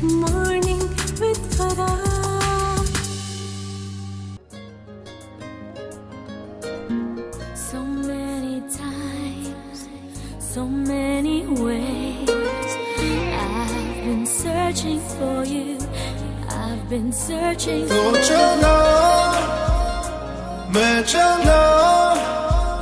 Morning with Farah. So many times, so many ways, I've been searching for you. I've been searching तो for चला मैं चला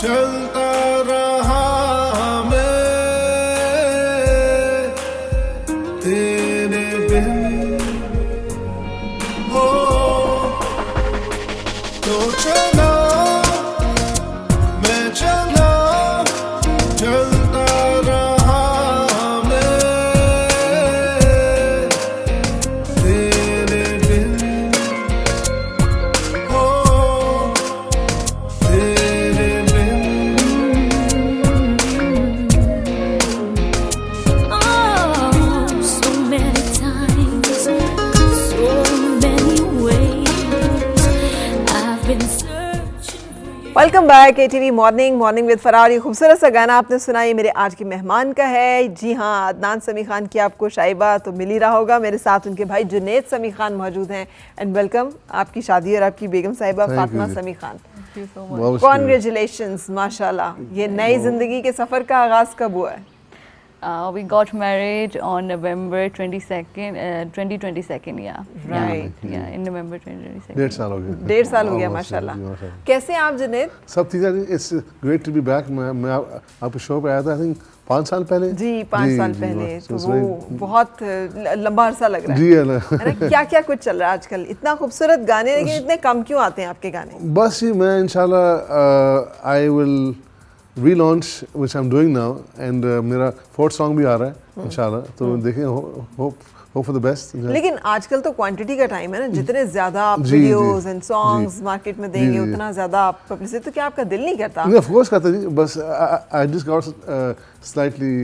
चलता रहा मैं तेरे बिन हो तो चला मैं चला चलता रहा मैं तेरे बिन हो तेरे बिन oh, so many times, so many ways, I've been searching for you. Welcome back ATV morning with फरार। ये खूबसूरत सा गाना आपने सुना, ये मेरे आज के मेहमान का है। जी हाँ, अदनान समी खान की आपको शाइबा तो मिल ही रहा होगा। मेरे साथ उनके भाई जुनैद समी खान मौजूद हैं। एंड वेलकम आपकी शादी और आपकी बेगम साहिबा Thank you फातिमा जी। समी खान। बहुत शुक्रिया। कॉन्ग्रेचुलेशंस, माशाल्लाह। ये नई जिंदगी के सफर का आगाज कब हुआ है? We got married on November 22nd, 2022, yeah. Right. Yeah, in November 2022. 1.5 साल हो गया। 1.5 साल हो गया Almost, माशाल्लाह। जी, माशाल्लाह। कैसे हैं आप जुनैद? सब ठीक है। It's great to be back. मैं आपके शो पे आया था, आई थिंक 5 साल पहले। जी 5 साल पहले, तो वो बहुत लंबा अरसा लग रहा है। जी है ना। है ना? क्या क्या कुछ चल रहा है आजकल? इतना खूबसूरत गाने, लेकिन इतने कम क्यों आते हैं आपके गाने? बस ही मैं इंशाल्लाह I will relaunch which I am doing now and मेरा 4th सॉन्ग भी आ रहा है इंशाल्लाह। तो देखें, होप फॉर द बेस्ट। लेकिन आजकल तो क्वांटिटी का टाइम है ना, जितने ज्यादा आप जी, वीडियोस जी, एंड सॉन्ग्स जी। मार्केट में जी, देंगे, जी। उतना ज्यादा आप पब्लिसिटी, तो क्या आपका दिल नहीं करता? ऑफ कोर्स करता जी, बस I just got slightly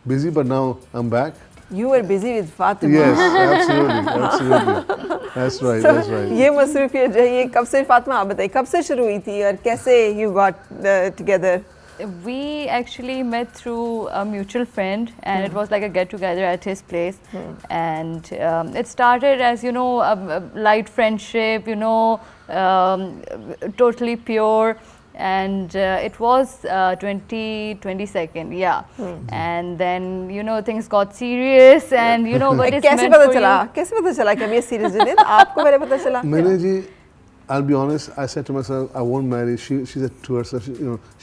busy but now I am back. You are busy with Fatima. Yes, absolutely. That's right, that's right. ये मसरूफियत जो है, ये कब से, फातिमा आप बताइए, कब से शुरू हुई थी और कैसे you got together? We actually met through a mutual friend, and it was like a get-together at his place. And it started as, you know, a light friendship, you know, totally pure. And it was 2022, yeah. And then, you know, things got serious, and you know, but it's कैसे meant पता for चला? you. कैसे पता चला कि अब ये series Junaid? आपको पहले पता चला? मैंने जी, I'll be honest, I said to myself, I won't marry. She said to herself,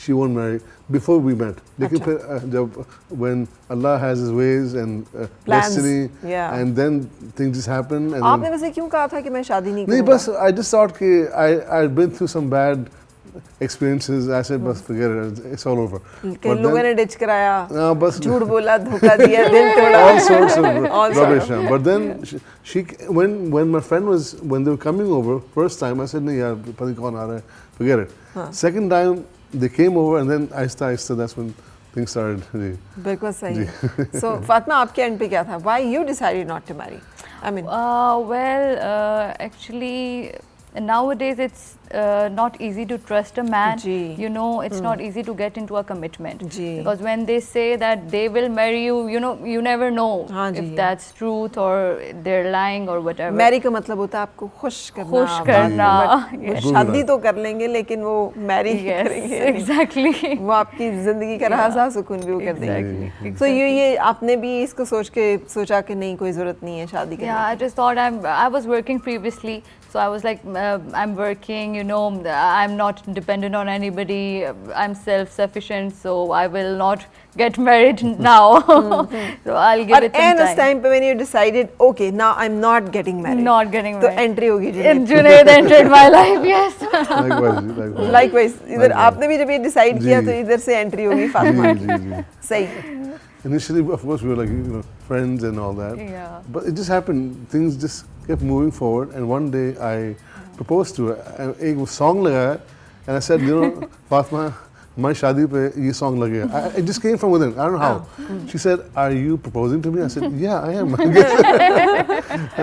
she won't marry before we met. लेकिन फिर जब when Allah has His ways and Plans, destiny, yeah. and then things just happen. And आपने then, वैसे क्यों कहा था कि मैं शादी नहीं नहीं करूंगा? बस I just thought कि I'd been through some bad experiences. I said बस forget it, it's all over. कि But लोगों then- ने डिच कराया, बस झूठ बोला, धोखा दिया, दिल तोड़ा, all sorts of All rubbish. sort of. But then when my friend was, when they were coming over first time, I said नहीं यार पता नहीं कौन आ रहा है, forget it. Second time they came over and then आहिस्ता that's when things started. जी. बिल्कुल सही। So फातिमा, आपके एंड पे क्या था? Why you decided not to marry? I mean, Actually, nowadays it's not easy to trust a man. Ji. You know, it's not easy to get into a commitment. Ji. Because when they say that they will marry you, you know, you never know हाँ जी। if that's truth or they're lying or whatever. Marry का मतलब होता है आपको खुश करना। खुश करना, But वो yes. शादी तो कर लेंगे, लेकिन वो मैरी Yes, करेंगे। exactly. वो आपकी जिंदगी का राजा सुकून भी वो कर देंगे। Exactly. तो ये आपने भी इसको सोचा कि नहीं, कोई जरूरत नहीं है शादी करने Yeah, I just thought I was working previously, so I was like, I'm working, you know, I'm not dependent on anybody, I'm self-sufficient, so I will not get married now. So I'll give और it some and उस time. Time पे when you decided, okay, now I'm not getting married, Not getting तो married. Entry होगी And Junaid. Junaid entered my life, yes. Likewise. Likewise, इधर Likewise. आपने भी जब ये डिसाइड जी। किया तो इधर से एंट्री होगी फातिमा जी, की। जी, जी. सही। Initially, of course, we were like friends and all that. Yeah. But it just happened. Things just kept moving forward, and one day I proposed to her. And एक song लगाया, and I said, Fatima, हमारी शादी पे ये song लगेगा. It just came from within. I don't know how. She said, "Are you proposing to me?" I said, "Yeah, I am."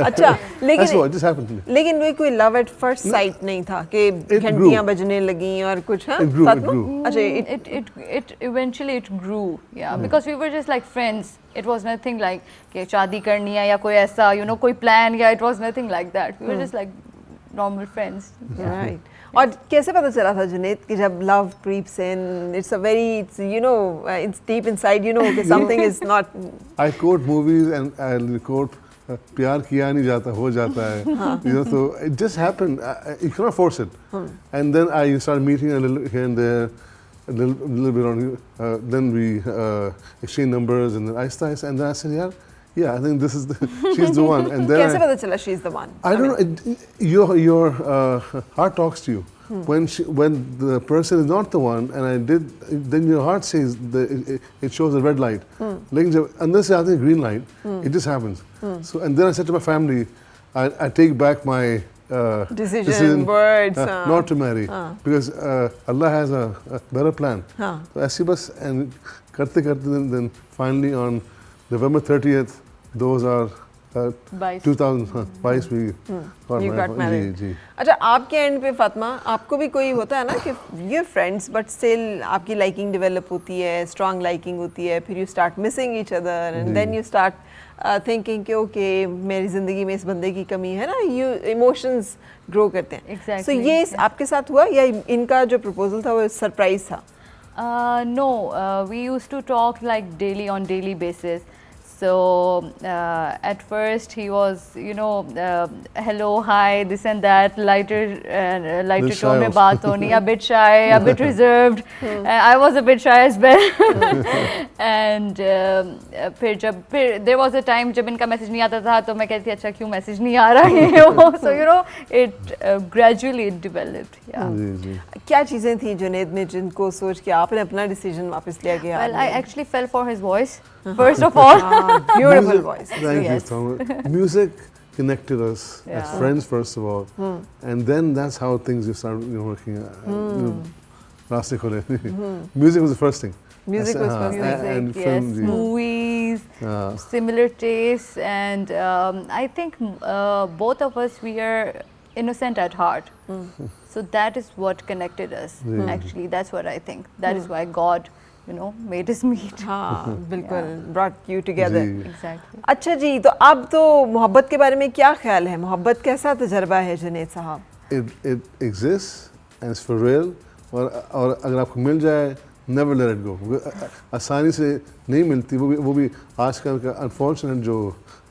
अच्छा That's what लेकिन it just happened to me. लेकिन वे कोई love at first sight नहीं था कि घंटियां बजने लगी और कुछ हाँ It grew, it Fatima? grew. अच्छा it eventually it grew, yeah, because we were just like friends. It was nothing like कि शादी करनी है या कोई ऐसा कोई plan, yeah, it was nothing like that. We were just like normal friends. Right और कैसे पता चला था जुनेद कि जब love creeps in it's a very it's it's deep inside कि something is not I quote movies and I quote प्यार किया नहीं जाता हो जाता है. So it just happened. You cannot force it. And then I started meeting a little here and there, a little bit on. Then we exchanged numbers and then I and then I said, yeah, I think this is she's the one. And then कैसे पता चला she is the one I don't know. Your heart talks to you. When the person is not the one, and then your heart says it shows a red light. लेकिन जब अंदर से आते हैं green light, it just happens. So and then I said to my family, I take back my Decision, words, not to marry because Allah has a better plan. So ऐसे बस and करते then finally on November 30th, those are 2022 we You got married. जी. अच्छा आपके and पे फातिमा आपको भी कोई होता है ना कि ये फ्रेंड्स बट स्टिल आपकी लाइकिंग डेवलप होती है स्ट्रांग लाइकिंग होती है फिर you start missing each other and then you start thinking कि ओके मेरी ज़िंदगी में इस बंदे की कमी है ना यू इमोशंस ग्रो करते हैं Exactly, सो ये आपके साथ हुआ या इनका जो प्रपोजल था वो सरप्राइज था No, we used to talk like daily basis. So at first he was, hello, hi, this and that, lighter tone में बात होनी, a bit shy, a bit reserved. I was a bit shy as well. And फिर there was a time जब इनका message नहीं आता था तो मैं कहती अच्छा क्यों मैसेज नहीं आ रहा है so it gradually it developed. Yeah. जी. क्या चीज़ें थी जुनेद में जिनको सोच के आपने अपना डिसीजन वापस लिया कि Well, I actually fell for his voice first of all. Beautiful voice Thank you, Yes. Thomas. Music connected us as Yeah. friends first of all, and then that's how things just started working. रास्ते खोले. Music was the first thing. Music was first thing. And Music, film, yes, ji. movies, हाँ. similar tastes, and I think both of us we are innocent at heart. So that is what connected us. Yeah. Actually, that's what I think. That is why God, made us meet. हाँ बिल्कुल brought you together ji. Exactly. अच्छा जी तो अब तो मोहब्बत के बारे में क्या ख्याल है मोहब्बत कैसा तजर्बा है जुनेद साहब It exists and it's for real. और अगर आपको मिल जाए never let it go. आसानी से नहीं मिलती वो भी आजकल का unfortunate जो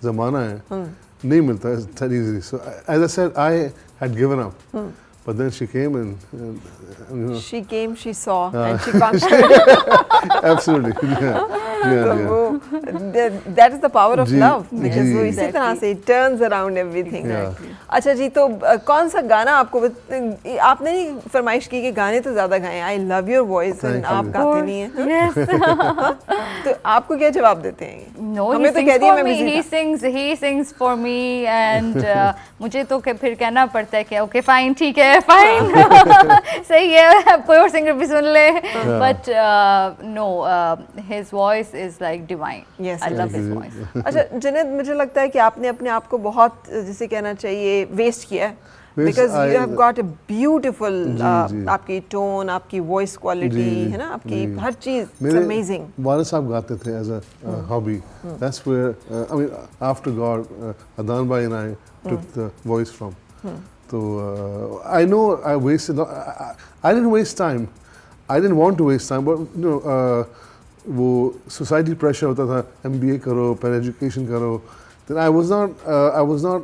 ज़माना है नहीं मिलता it's that easy. So as I said, I had given up. But then she came and she came she saw and she conquered absolutely. तो Yeah. वो that is the power of ji, love because जी. वो इसी तरह से it turns around everything Yeah. अच्छा जी तो कौन सा गाना आपको आपने नहीं फरमाइश की कि गाने तो ज़्यादा गाएं I love your voice Thank and आप you. गाते नहीं हैं Yes. तो आपको क्या जवाब देते हैं No, हमें he तो sings कह दिया for मैं me. busy He sings for me, and मुझे तो फिर कहना पड़ता है कि okay fine ठीक है fine सही है कोई और सिंगर भी सुन ले. But no, his voice is like divine. Yes, I love his yes. voice. अच्छा जुनेद मुझे लगता है कि आपने अपने आप को बहुत जिसे कहना चाहिए वेस्ट किया है Waste, because I- you have got a beautiful जी. आपकी टोन आपकी वॉइस क्वालिटी जी, है ना आपकी जी. हर चीज़ मेरे अमेजिंग वाले साहब गाते थे as a hobby. That's where I mean after God, Adan Bhai and I took the voice from. So I know I wasted. I didn't waste time. I didn't want to waste time, but वो society pressure होता था MBA करो, पहले education करो. Then I was not.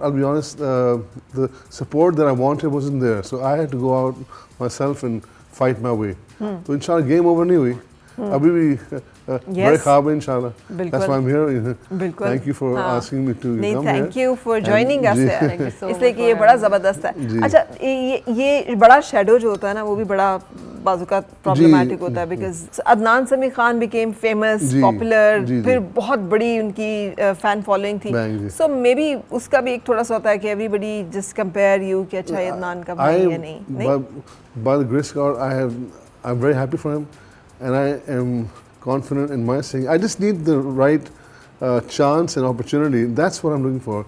I'll be honest. The support that I wanted wasn't there, so I had to go out myself and fight my way. तो इंशाल्लाह game over नहीं हुई. अभी भी बड़े ख्वाब हैं इंशाल्लाह. That's why I'm here. बिल्कुल. Thank you for हाँ. asking me to नहीं come thank here. You for joining us जी. Thank you so इसलिए much कि ये for बड़ा having me. ज़बरदस्त है जी. अच्छा ये बड़ा शेडो जो होता है ना वो भी बड़ा बाजू का प्रॉब्लमेटिक होता है because Adnan Sami Khan became famous जी, पॉपुलर जी, जी. फिर बहुत बड़ी उनकी फैन फॉलोइंग थी Bang, जी. सो मे बी उसका भी एक थोड़ा सा होता है कि एवरीबडी जस्ट कंपेयर यू कि अच्छा ये अदनान का भाई है नहीं By the grace of God, I'm very happy for him. and I am confident in my singing. I just need the right chance and opportunity. That's what I'm looking for.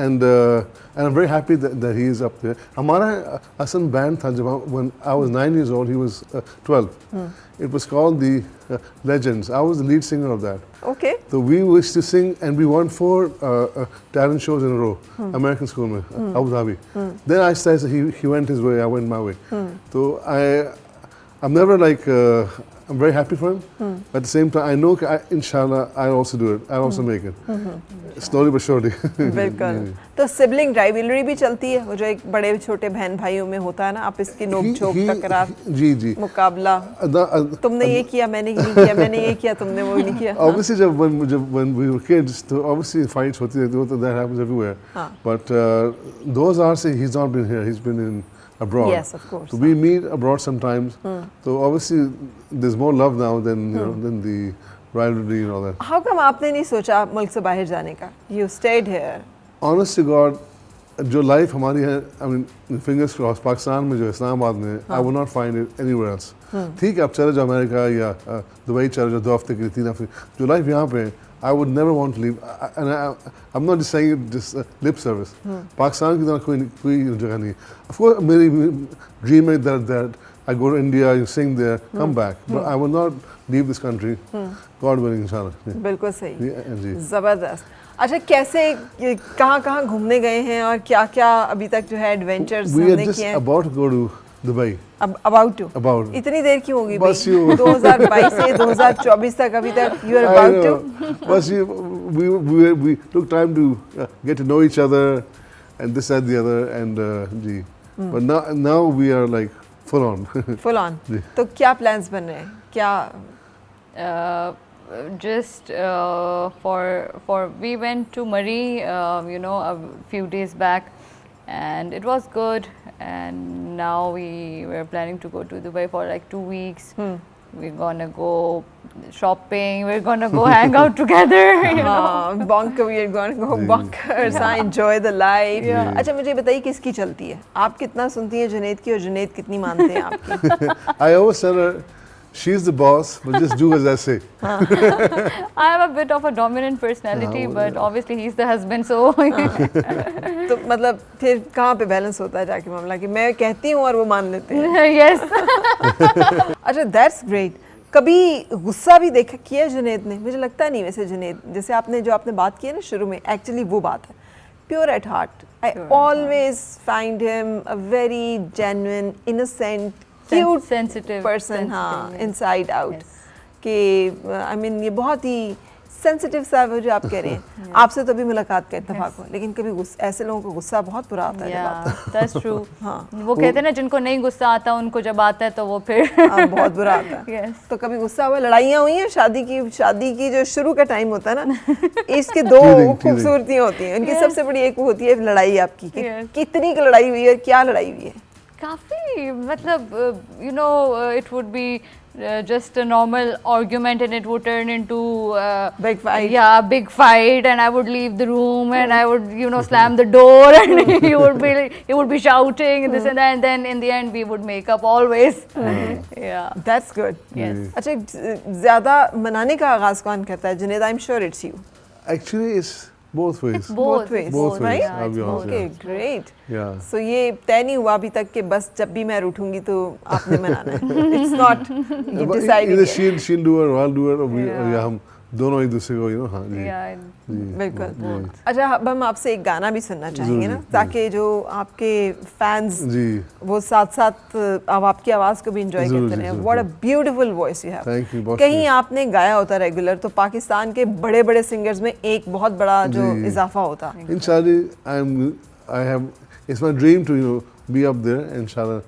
And I'm very happy that he is up there. हमारा Assam band था जब when I was 9 years old, he was 12. It was called the Legends. I was the lead singer of that. Okay. So we used to sing, and we won 4 talent shows in a row. American School में Abu Dhabi. Then I started. He went his way. I went my way. So I'm never like. I'm very happy for him. At the same time, I know, inshallah, I'll also do it. I'll also make it. Slowly but surely. बिल्कुल। तो sibling rivalry भी चलती है, वो जो एक बड़े छोटे बहन भाइयों में होता है ना, आप इसकी नोक-झोंक, तकरार, जी मुकाबला, तुमने ये किया, मैंने ये नहीं किया, मैंने ये किया, तुमने वो नहीं किया। Obviously, when we were kids, तो obviously fights होती रहती हैं, that happens everywhere. But those are, say, he's not been here. He's been in abroad. Yes, of course. So we meet abroad sometimes. So obviously there's more love now than you know than the rivalry and all that. How come आपने नहीं सोचा मुल्क से बाहर जाने का? You stayed here. Honest to God, जो life हमारी है, I mean, fingers crossed, Pakistan में जो इस्लामाबाद में, I would not find it anywhere else. ठीक है, आप चले जाओ अमेरिका या दुबई चले जाओ 2 हफ्ते के लिए 3 हफ्ते, जो life यहाँ पे I would never want to leave, and I'm not just saying it just lip service. Pakistan की तरह कोई जगह नहीं. Of course, मेरी dream है that I go to India, you sing there, come back, but I will not leave this country. God willing, inshallah. बिल्कुल सही, जी. जबरदस्त। अच्छा, कैसे कहाँ घूमने गए हैं और क्या अभी तक जो है एडवेंचर्स We are हमने just किए हैं? about to go to Dubai. About to. About. इतनी देर क्यों होगी बस भाई? यूँ। 2022 से 2024 तक अभी तक you are I about know. to. But see, we took time to get to know each other, and this and the other, and gee. But now we are like full on. Full on. जी. तो क्या plans बन रहे हैं? क्या Just for we went to Murray, a few days back, and it was good. And now we were planning to go to Dubai for like 2 weeks. We're gonna go shopping. We're gonna go hang out together. You know? हाँ, bonker, we are going to go bonkers. हाँ, enjoy the life. Yeah. अच्छा, मुझे बताइए किसकी चलती है? आप कितना सुनती हैं जुनैद की और जुनैद कितनी मानते हैं आपकी? I always tell her, she's the boss, but just do as I say. I have a bit of a dominant personality, but obviously he's the husband, so. तो मतलब फिर कहाँ पे बैलेंस होता है जाके मामला कि मैं कहती हूँ और वो मान लेते हैं? Yes. अच्छा, दैट्स ग्रेट। कभी गुस्सा भी देखा किया है जुनैद ने? मुझे लगता नहीं वैसे जुनैद, जैसे आपने बात की है ना शुरू में, एक्चुअली वो बात है, pure at heart. I always find him a very genuine, innocent, cute sensitive person. हाँ, yes. Inside out. Yes. कि आई मीन ये बहुत ही सेंसिटिव सा है वो जो आप कह रहे हैं. आपसे तो भी मुलाकात का इत्तेफाक हुआ, लेकिन कभी ऐसे लोगों को गुस्सा बहुत बुरा आता है जब आता है. Yeah, that's true. हाँ. वो कहते हैं ना, जिनको नहीं गुस्सा आता उनको जब आता है तो वो फिर हाँ, बहुत बुरा आता है. Yes. तो कभी गुस्सा हुआ, लड़ाइयाँ हुई हैं? शादी की जो शुरू का टाइम होता है ना, इसके दो खूबसूरतियाँ होती हैं. इनकी सबसे बड़ी एक वो होती है लड़ाई आपकी, कि Yes. कितनी की लड़ाई हुई है, क्या लड़ाई हुई है? काफी, मतलब it would be just a normal argument and it would turn into Big fight. Yeah, big fight, and I would leave the room and I would slam the door and he would be shouting and this and that, and then in the end we would make up always. Yeah. That's good. Yes. अच्छा, ज़्यादा मनाने का आगाज़ कौन करता है? Junaid, I'm sure it's you. Actually, it's both ways. Both ways. Both ways, right? I'll be honest. Okay, Yeah. great. Yeah. So ये तय नहीं हुआ अभी तक कि बस जब भी मैं रूठूंगी तो आपने मनाना है. It's not. You But decided. either she'll do it or I'll do it, or Yeah. या हम दोनों एक दूसरे को हाँ जी. Yeah. बिल्कुल. अच्छा, अब हम आपसे एक गाना भी सुनना चाहेंगे ना, ताकि जो आपके फैंस जी. वो साथ अब आपकी आवाज़ को भी इंजॉय जरूर, करते रहे. जरूर. What a beautiful voice you have. Thank you, बहुत कहीं शुक्रिया. आपने गाया होता रेगुलर तो पाकिस्तान के बड़े बड़े सिंगर्स में एक बहुत बड़ा जो जी. इजाफा होता. Inshallah, it's my dream to be up there. Inshallah,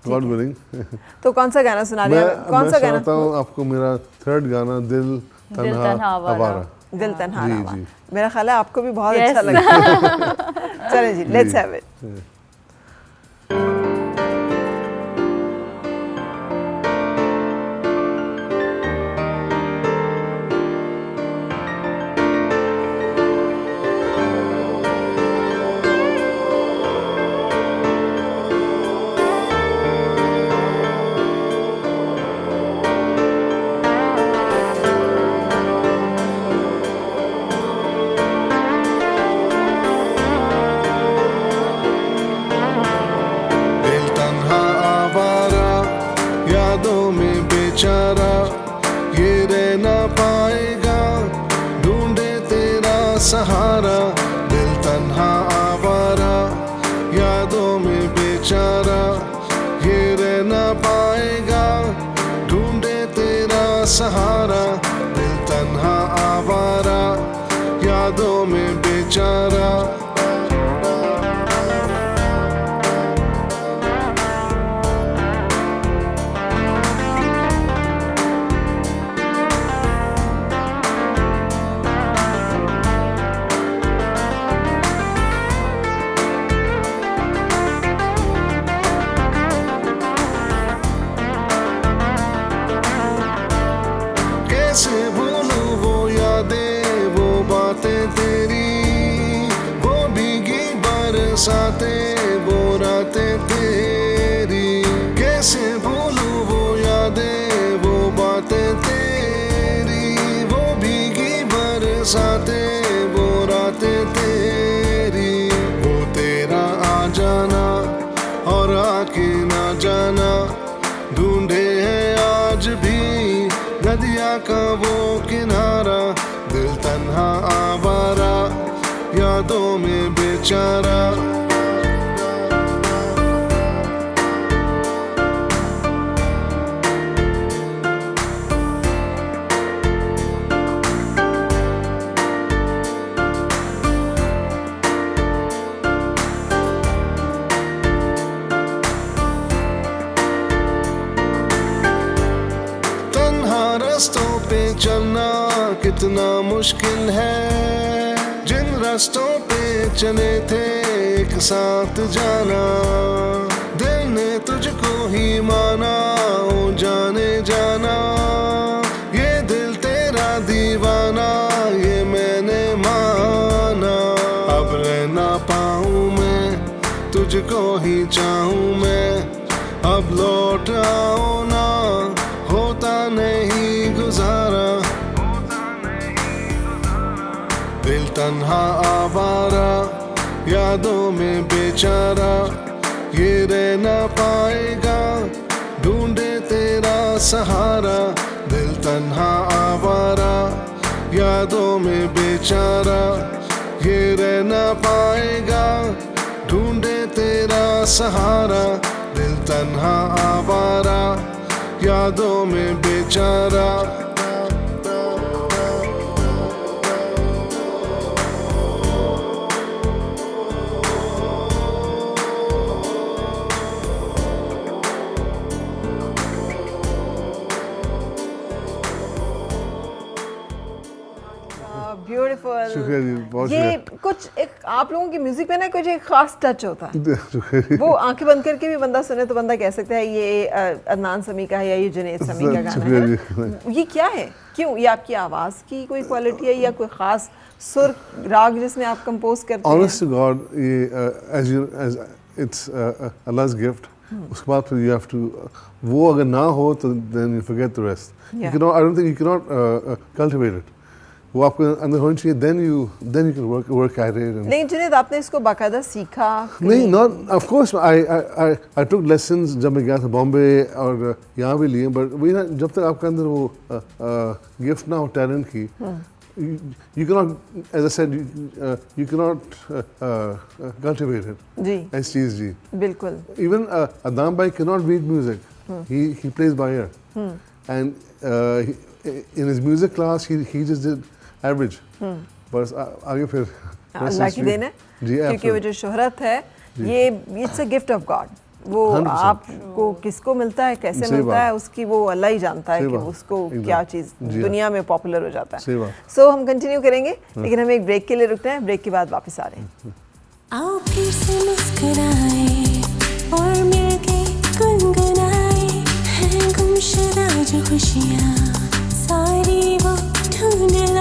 God willing. तो कौन सा गाना सुना रहे हैं? कौन सा गाना? सुनाता हूँ आपको मेरा थर्ड गाना, दिल तन्हा तन्हा आवारा. दिल तन्हा जी, आवारा. जी. मेरा ख्याल है आपको भी बहुत Yes. अच्छा लगा. चलें जी, लेट्स हैव इट. बरसातें वो रातें तेरी, कैसे भूलूं वो यादें वो बातें तेरी, वो भीगी बरसातें वो रातें तेरी, वो तेरा आ जाना और आके ना जाना, ढूंढे हैं आज भी नदिया का वो किनारा, दिल तन्हा आवारा यादों में बेचारा। तन्हा रास्तों पे चलना कितना मुश्किल है, जिन रास्तों पे चले थे एक साथ जाना, दिल ने तुझको ही माना ओ जाने जाना, ये दिल तेरा दीवाना ये मैंने माना, अब रह ना पाऊं मैं तुझको ही चाहूं मैं, अब लौट आओ ना होता नहीं गुजारा, दिल तन्हा आवारा यादों में बेचारा, ये रह ना पाएगा ढूंढे तेरा सहारा, दिल तन्हा आवारा यादों में बेचारा, ये रह ना पाएगा ढूंढे तेरा सहारा, दिल तन्हा आवारा यादों में बेचारा। ब्यूटीफुल। शुक्रिया जी, बहुत ये शुक्रिया। कुछ एक आप लोगों की म्यूजिक में ना कुछ एक खास टच होता है, शुक्रिया। वो आंखें बंद करके भी बंदा सुने तो बंदा कह सकता है ये अदनान समी का है या ये जुनैद समी का गाना शुक्रिया है जी। ना? ये क्या है, क्यों, ये आपकी आवाज़ की कोई क्वालिटी है या कोई खास सुर राग जिसमें आप कंपोज करते हैं? Honest to God, ये as it's Allah's gift. उसके बाद फिर you have to वो अगर ना हो तो then you forget the rest. Yeah. You cannot, I don't think you cannot cultivate it. वो आपको अंदर होनी चाहिए, then you can work at it. And लेकिन जुनैद आपने इसको बाकायदा सीखा? नहीं, not of course I took lessons जब मैं गया था बॉम्बे और यहाँ भी लिए, but वही ना जब तक आपके अंदर वो गिफ्ट ना हो टैलेंट की, you cannot, as I said, you cannot cultivate it. जी इस चीज़ जी। बिल्कुल। Even Adnan bhai cannot read music. He plays by ear. And in his music class he just did average. बस आगे फिर अल्लाह की देन है, जी, क्योंकि वो जो शोहरत है ये it's a gift of God, वो 100%। आपको किसको मिलता है, कैसे सही मिलता बात। है, उसकी वो अल्लाह ही जानता है सही कि बात। उसको एकदम। क्या चीज़ जी, दुनिया में पॉपुलर हो जाता सही है। बात। सो हम कंटिन्यू करेंगे, लेकिन हम एक ब्रेक के लिए रुकते हैं, ब्रेक के बाद वापस आ रहे हैं। आओ फिर से मुस्कुराए और मिलके गुनगुनाए, हैं गुमशुदा जो खुशियाँ सारी वो ढूंढ